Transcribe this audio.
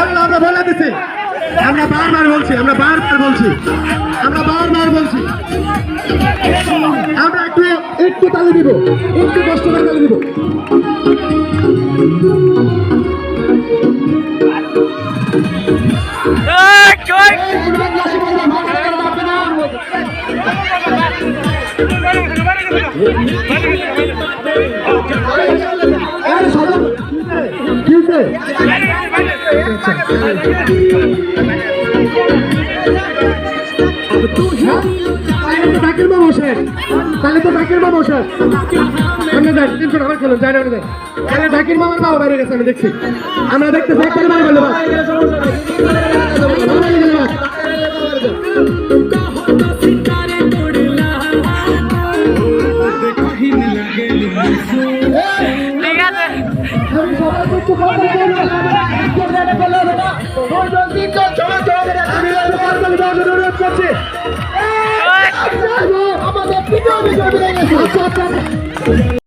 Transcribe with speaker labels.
Speaker 1: আমরা বলে দিচ্ছি, আমরা বারবার বলছি, আমরা একটু তালি দিব, একটু কষ্ট করে তালি দিব। তাহলে তো জাকির মামা বসে আমরা যাই তিনশো টাকা খেলুন যাই না তাহলে জাকির মামার বাবা বাইরে গেছে আমি দেখছি, আমরা দেখতে জাকির বাড়ি বললো আমাদের